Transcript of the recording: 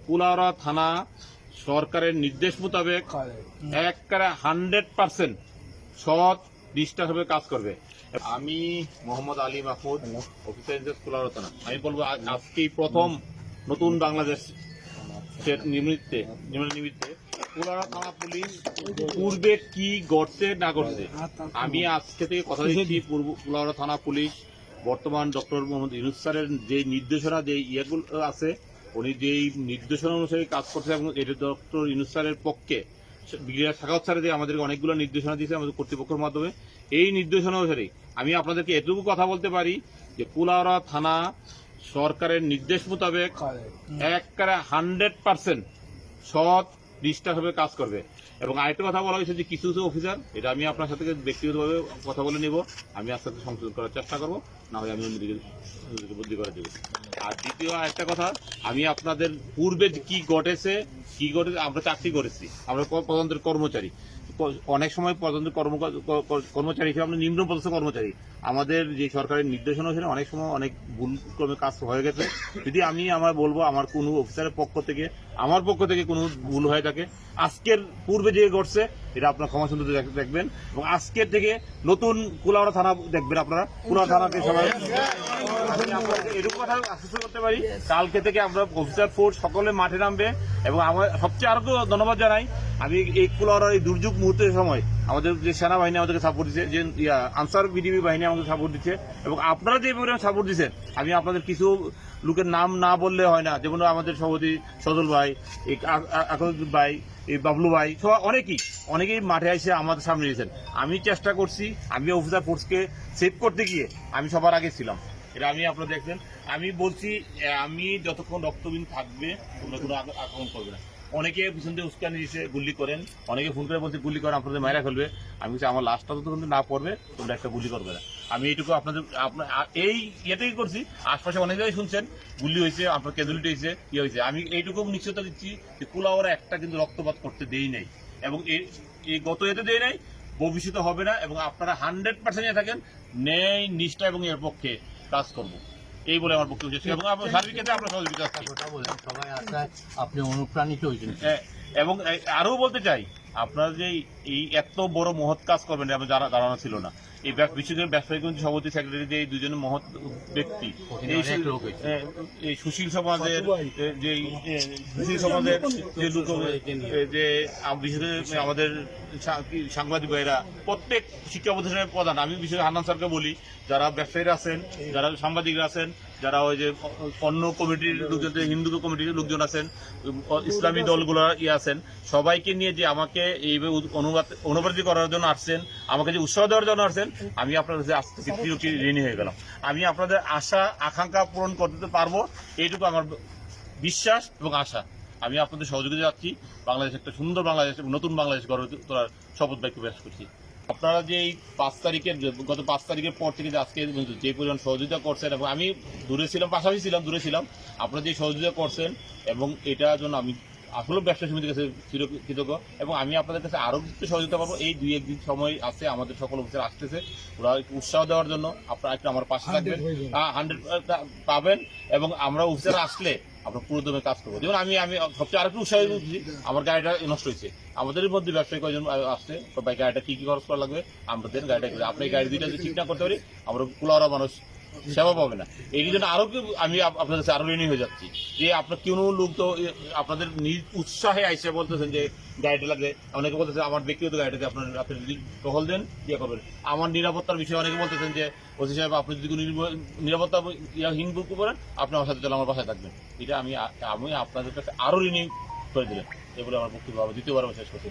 কুলাউড়া থানা সরকারের নির্দেশ মোতাবেক একবারে 100% সৎ নিষ্ঠাভাবে কাজ করবে। আমি মোহাম্মদ আলী মাহমুদ, অফিসার ইনচার্জ কুলাউড়া থানা। আমি বলবো আজকেই প্রথম নতুন বাংলাদেশ নিমিত্তে কুলাউড়া থানা পুলিশ পূর্বে কি ঘটছে না ঘটছে আমি আজকে থেকে কথা দিচ্ছি। কুলাউড়া থানা পুলিশ বর্তমান ডক্টর মোহাম্মদ ইউনূস স্যারের যে নির্দেশনা, যে ইয়েগুলো আছে, উনি যেই নির্দেশনা অনুসারে কাজ করছে এবং এটা ডক্টর ইউনূস স্যারের পক্ষে ব্রিগেডিয়ার সাখাওয়াত স্যার যে আমাদেরকে অনেকগুলো নির্দেশনা দিয়েছে আমাদের কর্তৃপক্ষের মাধ্যমে। এই নির্দেশনা অনুসারে আমি আপনাদেরকে এটুকু কথা বলতে পারি যে কুলাউড়া থানা সরকারের নির্দেশ মোতাবেক একবারে 100% সৎ নিষ্ঠাভাবে কাজ করবে। এবং আরেকটা কথা বলা হয়েছে যে কিছু কিছু অফিসার, এটা আমি আপনার সাথে ব্যক্তিগতভাবে কথা বলে নিব, আমি আস্তে আস্তে সংশোধন করার চেষ্টা করবো, না হয় আমি অন্যদিকে বুদ্ধি করে দেবো। আর দ্বিতীয় একটা কথা, আমি আপনাদের পূর্বে কি ঘটেছে আমরা চাকরি করেছি, আমরা প্রধানমন্ত্রীর কর্মচারী, অনেক সময় প্রধানমন্ত্রীর কর্মচারী হিসেবে আমরা নিম্নপদস্থ কর্মচারী। আমাদের যে সরকারের নির্দেশনা ছিল অনেক সময় অনেক ভুল ক্রমে কাজ হয়ে গেছে। যদি আমার বলবো আমার কোনো অফিসারের পক্ষ থেকে আমার পক্ষ থেকে কোনো ভুল হয়ে থাকে, আজকের পূর্বে যে ঘটছে এটা আপনার ক্ষমা সুন্দর দেখবেন এবং আজকের থেকে নতুন কুলাউড়া থানা দেখবেন আপনারা। কুলাউড়া থানাতে সবাই এরকম কথা আশ্বস্ত করতে পারি, কালকে থেকে আমরা অফিসার ফোর্স সকলে মাঠে নামবে। এবং আমার সবচেয়ে আরো ধন্যবাদ জানাই, আমি এই কুলাউড়ার এই দুর্যোগ মুহূর্তের সময় আমাদের যে সেনাবাহিনী আমাদেরকে সাপোর্ট দিচ্ছে, যে আনসার বিডিবি বাহিনী আমাদের সাপোর্ট দিচ্ছে, এবং আপনারা যে পরিমাণ সাপোর্ট দিচ্ছেন, আমি আপনাদের কিছু লোকের নাম না বললে হয় না, যেমন আমাদের সভাপতি সজল ভাই, আকবর ভাই, এই বাবলু ভাই, সবাই অনেকেই মাঠে এসে আমাদের সামনে দিয়েছেন। আমি চেষ্টা করছি, আমি অফিসার ফোর্সকে সেভ করতে গিয়ে আমি সবার আগে ছিলাম, এটা আমি আপনারা দেখছেন। আমি বলছি আমি যতক্ষণ রক্তবিন থাকবে তোমরা কোনো আক্রমণ করবে না। অনেকে পিছন দিয়ে উস্কানি দিয়েছে, গুলি করেন, অনেকে ফোন করে বলছে গুলি করেন, আপনাদের মায়েরা ফেলবে। আমি বলছি আমার লাশটা তো কিন্তু না পড়বে তোমরা একটা গুলি করবে না। আমি এইটুকু আপনার এই ইয়েটাই করছি। আশপাশে অনেক জায়গায় শুনছেন গুলি হয়েছে, আপনার ক্যাজুয়ালিটি হয়েছে, ইয়ে হয়েছে। আমি এইটুকু নিশ্চয়তা দিচ্ছি যে কুলাউড়া একটা কিন্তু রক্তপাত করতে দেই নাই, এবং এই গত এতে দেই নাই, ভবিষ্যতে হবে না। এবং আপনারা 100% থাকেন ন্যায় নিষ্ঠা এবং এর পক্ষে কাজ করব, এই বলে আমার বক্তব্য। এবং সার্বিক ক্ষেত্রে আপনার সহযোগিতা সবাই আসায় আপনি অনুপ্রাণিত হয়েছেন। এবং আরও বলতে চাই, আপনারা যে এই এত বড় মহৎ কাজ করবেন আমার ধারণা ছিল না। এই বিশেষ করে ব্যবসায়িক সভাপতি সেক্রেটারি যে এই দুজনের মহৎ ব্যক্তি, এই সুশীল সমাজের যে যে বিশেষ করে আমাদের সাংবাদিক ভাইরা, প্রত্যেক শিক্ষা প্রতিষ্ঠানের প্রধান, আমি বিশেষ হান্নান স্যারকে বলি, যারা ব্যবসায়ীরা আছেন, যারা সাংবাদিকরা আছেন, যারা ওই যে অন্য কমিটির লোকজন, হিন্দু কমিটির লোকজন আছেন, ইসলামী দলগুলো আছেন, সবাইকে নিয়ে যে আমাকে এইভাবে অনুপ্রাণিত করার জন্য আসছেন, আমাকে যে উৎসাহ দেওয়ার জন্য আসছেন, আমি আপনাদের কাছে আজ থেকে ঋণী হয়ে গেলাম। আমি আপনাদের আশা আকাঙ্ক্ষা পূরণ করতে পারবো, এইটুকু আমার বিশ্বাস এবং আশা। আমি আপনাদের সহযোগিতা যাচ্ছি, বাংলাদেশ একটা সুন্দর বাংলাদেশ এবং নতুন বাংলাদেশ গড়ে তোলার শপথ বাক্য পেশ করছি। আপনারা যে এই গত 5 তারিখের পর থেকে আজকে যে পরিমাণ সহযোগিতা করছেন, এবং আমি পাশাপাশি ছিলাম, দূরে ছিলাম, আপনারা যে সহযোগিতা করছেন, এবং এটার জন্য আমি আসলে ব্যবসা সমিতির কাছে কৃতজ্ঞ। এবং আমি আপনাদের কাছে আরও কিছু সহযোগিতা পাবো। এই 2-1 দিন সময় আছে, আমাদের সকল অফিসার আসতেছে, ওরা উৎসাহ দেওয়ার জন্য আপনারা একটু আমার পাশে থাকবেন, 100 পাবেন। এবং আমরা অফিসার আসলে আমরা পুরো দমে কাজ করবো। যেমন আমি সবচেয়ে আরেকটু উৎসাহ দিচ্ছি, আমার গাড়িটা নষ্ট হয়েছে, আমাদের মধ্যে ব্যবসায়ী কয়েকজন আসছে, সবাই গাড়িটা কি খরচ করা লাগবে আমাদের গাড়িটা করে, আপনি গাড়ি দুইটা যদি ঠিক না করতে পারি আমরা কুলাউড়া মানুষ সেবা পাবে না। এই জন্য আরো আমি আপনাদের কাছে আরো ঋণী হয়ে যাচ্ছি যে আপনার কোনো লোক তো আপনাদের নিজ উৎসাহে আইসে বলতেছেন যে গাড়িটা লাগবে, অনেকে বলতেছেন আমার ব্যক্তিগত গাড়িটাতে আপনি যদি টহল দেন ইয়ে করবেন। আমার নিরাপত্তার বিষয়ে অনেকে বলতেছেন যে ওসি সাহেব আপনি যদি কোনো নিরাপত্তা হীন বুক করেন আপনি আমার সাথে চলে আমার বাসায় থাকবেন। এটা আমি আপনাদের কাছে আরো ঋণী করে দিলেন, এগুলো আমার বক্তব্য দ্বিতীয়বার শেষ করছি।